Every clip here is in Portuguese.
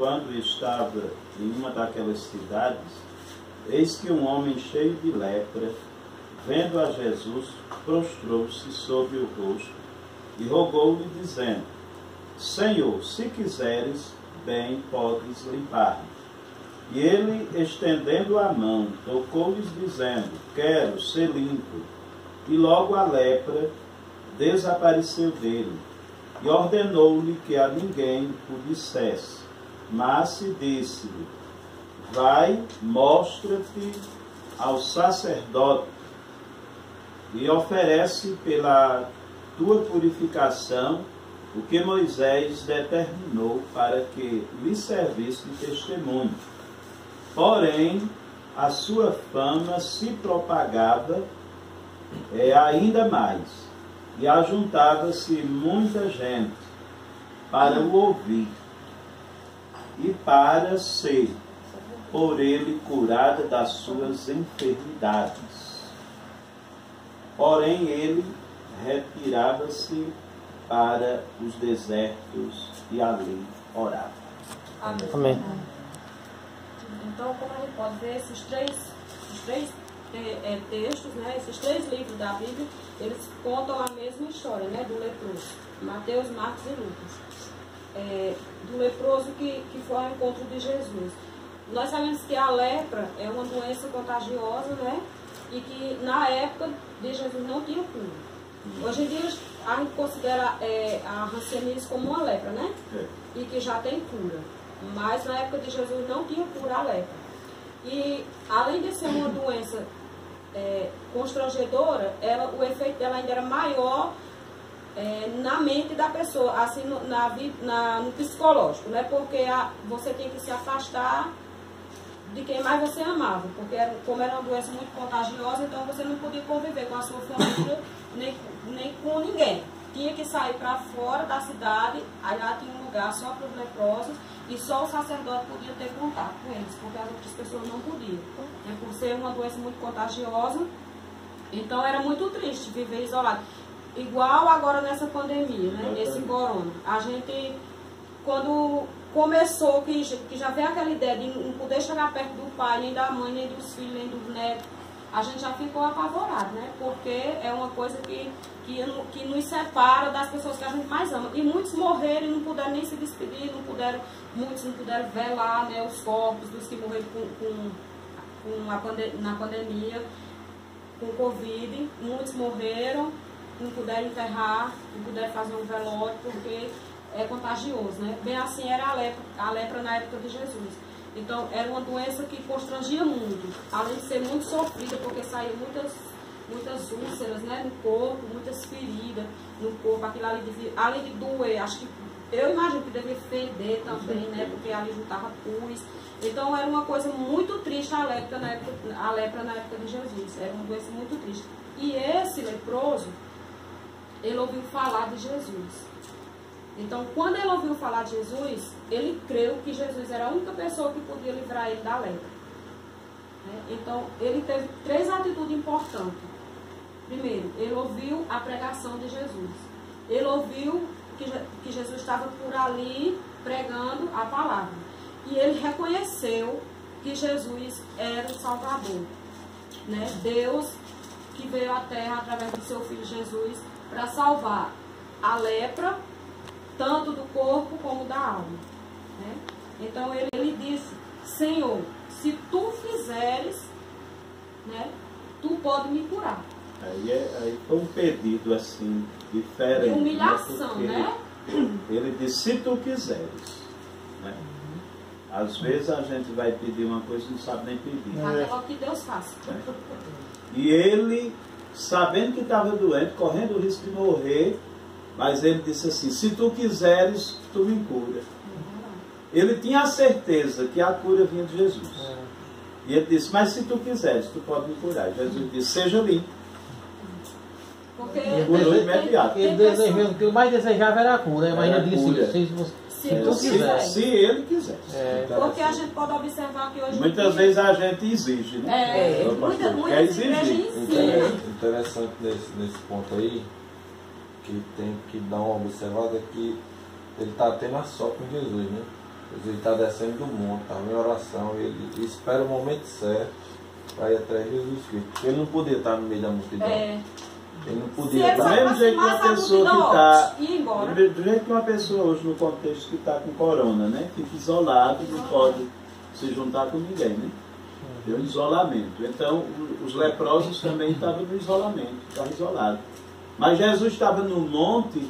quando estava em uma daquelas cidades, eis que um homem cheio de lepra, vendo a Jesus, prostrou-se sobre o rosto e rogou-lhe, dizendo: Senhor, se quiseres, bem podes limpar-me. E ele, estendendo a mão, tocou-lhes, dizendo: Quero ser limpo. E logo a lepra desapareceu dele. E ordenou-lhe que a ninguém o dissesse. Mas disse-lhe: Vai, mostra-te ao sacerdote e oferece pela tua purificação o que Moisés determinou para que lhe servisse de testemunho. Porém, a sua fama se propagava ainda mais, e ajuntava-se muita gente para o ouvir, e para ser por ele curada das suas enfermidades. Porém, ele retirava-se para os desertos e ali orava. Amém. Amém. Então, como a gente pode ver, esses três textos, né, esses três livros da Bíblia, eles contam a mesma história, né, do leproso. Mateus, Marcos e Lucas. Do leproso que foi ao encontro de Jesus. Nós sabemos que a lepra é uma doença contagiosa, né, e que na época de Jesus não tinha cura. Hoje em dia a gente considera a hanseníase como uma lepra, né? E que já tem cura. Mas na época de Jesus não tinha cura a lepra. E além de ser uma doença constrangedora, o efeito dela ainda era maior na mente da pessoa, assim no psicológico, né? Porque você tinha que se afastar de quem mais você amava, porque como era uma doença muito contagiosa, então você não podia conviver com a sua família nem com ninguém. Tinha que sair para fora da cidade, aí lá tinha um lugar só para os leprosos, e só o sacerdote podia ter contato com eles, porque as outras pessoas não podiam. Por ser uma doença muito contagiosa, então era muito triste viver isolado. Igual agora nessa pandemia, né? Nesse corona. A gente, quando começou, que já veio aquela ideia de não poder chegar perto do pai, nem da mãe, nem dos filhos, nem dos netos, a gente já ficou apavorado, né? Porque é uma coisa que nos separa das pessoas que a gente mais ama. E muitos morreram e não puderam nem se despedir, muitos não puderam velar, né, os corpos dos que morreram na pandemia, com Covid. Muitos morreram, não puderam enterrar, não puderam fazer um velório, porque é contagioso, né? Bem assim era a lepra na época de Jesus. Então, era uma doença que constrangia muito, além de ser muito sofrida, porque saíam muitas úlceras, né, no corpo, muitas feridas no corpo, aquilo ali devia, além de doer, acho que, eu imagino que devia feder também, né, porque ali juntava pus. Então, era uma coisa muito triste a lepra na época de Jesus, era uma doença muito triste. E esse leproso, ele ouviu falar de Jesus. Então, quando ele ouviu falar de Jesus, ele creu que Jesus era a única pessoa que podia livrar ele da lepra. Então, ele teve três atitudes importantes. Primeiro, ele ouviu a pregação de Jesus. Ele ouviu que Jesus estava por ali pregando a palavra. E ele reconheceu que Jesus era o Salvador, né? Deus que veio à terra através do seu Filho Jesus para salvar a lepra, tanto do corpo como da alma, né? Então ele disse: Senhor, se tu fizeres, né, tu pode me curar. Aí foi um pedido assim diferente, de humilhação, né? Ele disse: se tu quiseres, né? Às vezes a gente vai pedir uma coisa e não sabe nem pedir. Aquela que Deus faça. E ele, sabendo que estava doente, correndo o risco de morrer, mas ele disse assim: se tu quiseres, tu me cura. Ele tinha a certeza que a cura vinha de Jesus. E ele disse: mas se tu quiseres, tu pode me curar. E Jesus disse: seja limpo. Porque Curou imediato. Ele desejou, o que eu mais desejava era a cura, mas ele disse: se tu quiser. Se ele quiser. Porque a gente pode observar que hoje... Muitas vezes a gente exige, né? Muitas igrejas ensinam. Interessante nesse ponto aí, que tem que dar uma observada, que ele está tendo a só com Jesus, né? Ele está descendo do monte, estava em oração, ele espera o momento certo para ir atrás de Jesus Cristo. Porque ele não podia estar no meio da multidão. Ele não podia Do estar. mesmo jeito que uma pessoa que está. embora. Do jeito que uma pessoa hoje, no contexto que está com corona, né? Fica isolado, não pode se juntar com ninguém, né? Tem um isolamento. Então, os leprosos também estavam no isolamento, estavam isolados. Mas Jesus estava no monte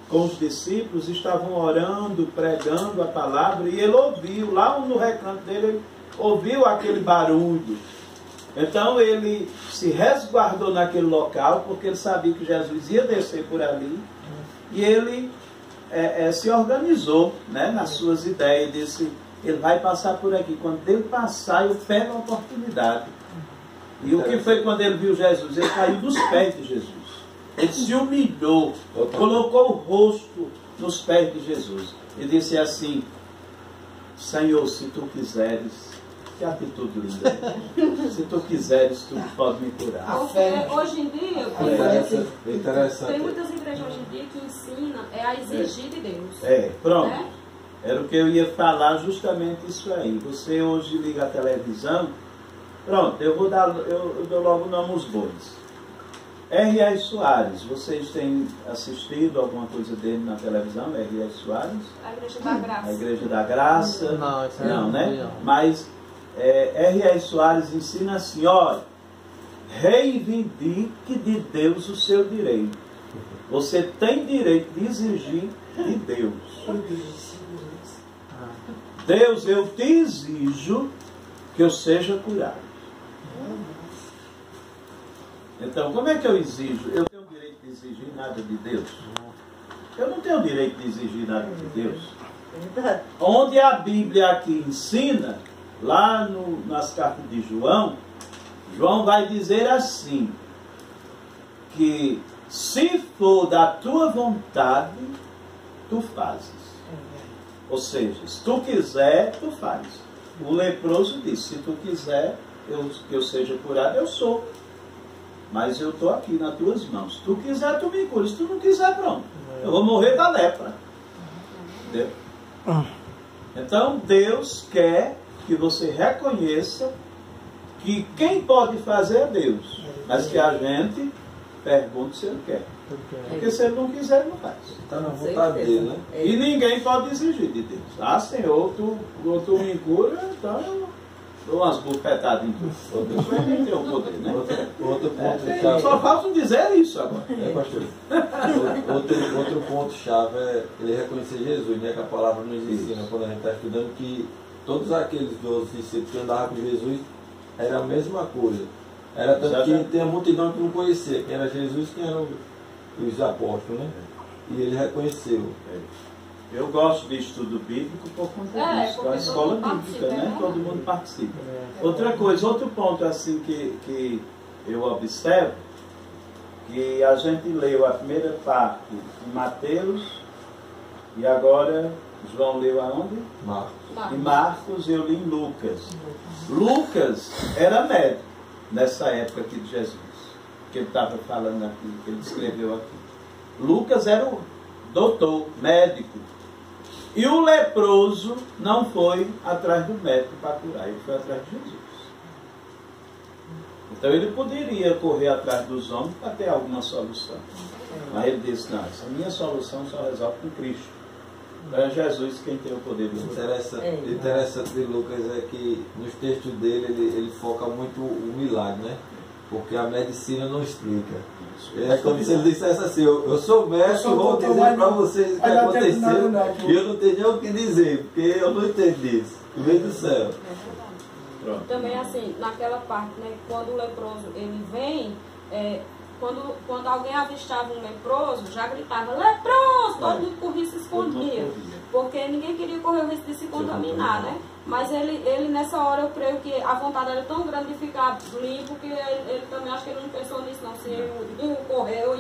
com os discípulos, estavam orando, pregando a palavra, e ele ouviu, lá no recanto dele, ele ouviu aquele barulho. Então ele se resguardou naquele local, porque ele sabia que Jesus ia descer por ali, e ele se organizou, né, nas suas ideias, disse, ele vai passar por aqui, quando ele passar eu pego a oportunidade. E o que foi quando ele viu Jesus? Ele caiu dos pés de Jesus, ele se humilhou, colocou o rosto nos pés de Jesus e disse assim: Senhor, se tu quiseres, que atitude linda. Se tu quiseres, tu pode me curar. Porque hoje em dia, Interessante. tem muitas igrejas hoje em dia que ensinam a exigir de Deus. Pronto. Né? Era o que eu ia falar, justamente isso aí. Você hoje liga a televisão, pronto, eu dou logo o nome aos bois. R.A. Soares, vocês têm assistido alguma coisa dele na televisão? R.A. Soares? A Igreja da Graça. A Igreja da Graça? Não, isso aí não, né? não. Mas R.A. Soares ensina assim, olha, reivindique de Deus o seu direito. Você tem direito de exigir de Deus. Deus, eu te exijo que eu seja curado. Então, como é que eu exijo? Eu tenho o direito de exigir nada de Deus? Eu não tenho o direito de exigir nada de Deus. Onde a Bíblia aqui ensina, lá nas cartas de João, João vai dizer assim, que se for da tua vontade, tu fazes. Ou seja, se tu quiser, tu faz. O leproso disse, se tu quiser que eu seja curado, eu sou. Mas eu estou aqui nas tuas mãos. Se tu quiser, tu me cura. Se tu não quiser, pronto. Eu vou morrer da lepra. Entendeu? Então, Deus quer que você reconheça que quem pode fazer é Deus. Mas que a gente pergunte se Ele quer. Porque se Ele não quiser, Ele não faz. Está na vontade dele, né? E ninguém pode exigir de Deus. Ah, Senhor, tu me cura, então eu dou umas bufetadas em tudo. Deus vai ter o poder, né? Outro ponto-chave. Só falta dizer isso agora. Pastor. Outro ponto-chave é ele reconhecer Jesus, né? Que a palavra nos ensina quando a gente está estudando que todos aqueles 12 discípulos que andavam com Jesus era a mesma coisa. Era tanto que tem a multidão que não conhecia quem era Jesus e quem eram os apóstolos, né? E ele reconheceu. Eu gosto de estudo bíblico por conta disso, é a escola bíblica, né? Todo mundo participa. Outra coisa, outro ponto assim que eu observo, que a gente leu a primeira parte em Mateus e agora João leu aonde? Marcos. Em Marcos eu li em Lucas. Lucas era médico nessa época aqui de Jesus, que ele estava falando aqui, que ele escreveu aqui. Lucas era o doutor, médico. E o leproso não foi atrás do médico para curar, ele foi atrás de Jesus. Então ele poderia correr atrás dos homens para ter alguma solução. Mas ele disse, não, essa minha solução só resolve com Cristo. Então é Jesus quem tem o poder de curar. Interessante de Lucas é que nos textos dele ele foca muito o milagre, né? Porque a medicina não explica. É como se ele dissesse assim, eu sou médico e vou dizer para vocês o que aconteceu e eu não tenho nem o que dizer, porque eu não entendi isso. Vem do céu. Pronto. Também assim, naquela parte, né, quando o leproso ele vem, quando alguém avistava um leproso, já gritava, leproso! Todo mundo corria e se escondia. Porque ninguém queria correr o risco de se contaminar, né? Mas ele nessa hora, eu creio que a vontade era tão grande de ficar limpo, que ele também, acho que ele não pensou nisso não. Se um correu,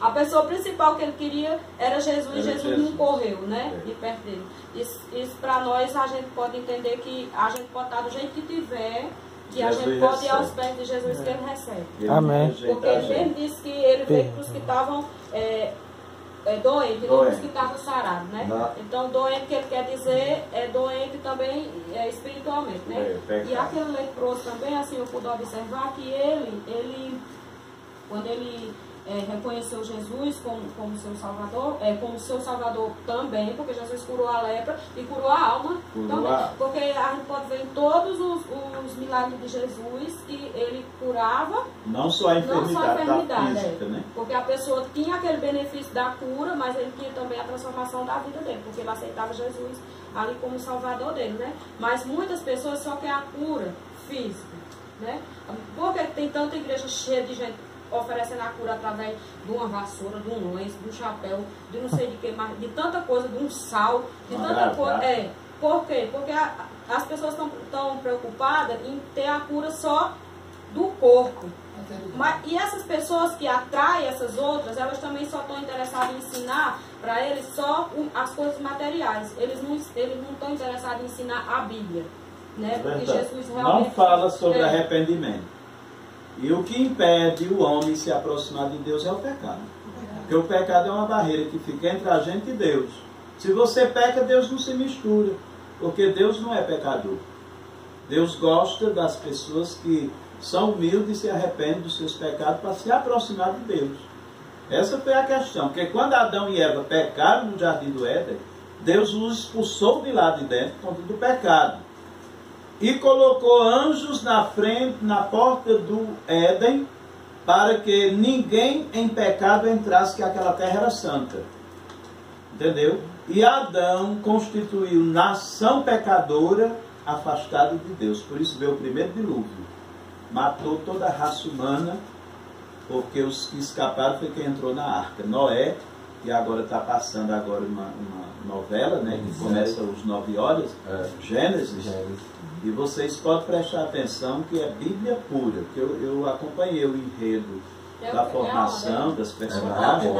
a pessoa principal que ele queria era Jesus, e Jesus não correu, né? De perto dele. Isso para nós, a gente pode entender que a gente pode estar do jeito que tiver, que a gente pode ir aos pés de Jesus que ele recebe. Amém. Porque ele mesmo disse que ele veio para os que estavam doente, não disse que estava sarado, né? Não. Então, doente, que ele quer dizer, é doente também espiritualmente, né? E aquele leproso também, assim, eu pude observar que ele quando ele reconheceu Jesus como seu Salvador também, porque Jesus curou a lepra e curou a alma também. Porque a gente pode ver em todos os milagres de Jesus que ele curava não só a enfermidade física, né? Porque a pessoa tinha aquele benefício da cura, mas ele tinha também a transformação da vida dele, porque ele aceitava Jesus ali como Salvador dele, né? Mas muitas pessoas só querem a cura física, né? Porque tem tanta igreja cheia de gente oferecendo a cura através de uma vassoura, de um lenço, de um chapéu, de não sei de que mais, de tanta coisa, de um sal, de tanta coisa. Por quê? Porque as pessoas estão preocupadas em ter a cura só do corpo. E essas pessoas que atraem essas outras, elas também só estão interessadas em ensinar para eles só as coisas materiais. Eles não estão interessados em ensinar a Bíblia, né? Porque Jesus realmente não fala sobre arrependimento. E o que impede o homem se aproximar de Deus é o pecado. Porque o pecado é uma barreira que fica entre a gente e Deus. Se você peca, Deus não se mistura. Porque Deus não é pecador. Deus gosta das pessoas que são humildes e se arrependem dos seus pecados para se aproximar de Deus. Essa foi a questão. Porque quando Adão e Eva pecaram no jardim do Éden, Deus os expulsou de lá de dentro por conta do pecado. E colocou anjos na frente, na porta do Éden, para que ninguém em pecado entrasse, que aquela terra era santa. Entendeu? E Adão constituiu nação pecadora, afastada de Deus. Por isso veio o primeiro dilúvio. Matou toda a raça humana, porque os que escaparam foi quem entrou na arca. Noé, que agora está passando agora uma novela, né, que começa às 9 horas, Gênesis. E vocês podem prestar atenção que é Bíblia pura, que eu acompanhei o enredo da formação das personagens.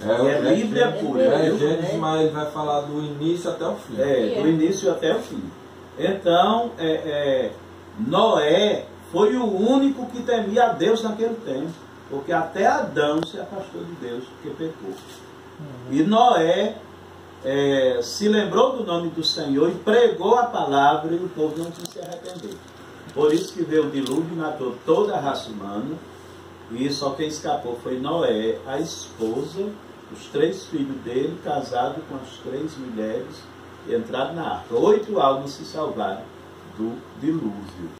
É Bíblia pura. Gênesis, mas ele vai falar do início até o fim. Do início até o fim. Então, Noé foi o único que temia a Deus naquele tempo, porque até Adão se afastou de Deus, porque pecou. E Noé se lembrou do nome do Senhor e pregou a palavra, e o povo não quis se arrepender. Por isso que veio o dilúvio, matou toda a raça humana, e só quem escapou foi Noé, a esposa, os 3 filhos dele, casados com as 3 mulheres, e entraram na arca. 8 almas se salvaram do dilúvio.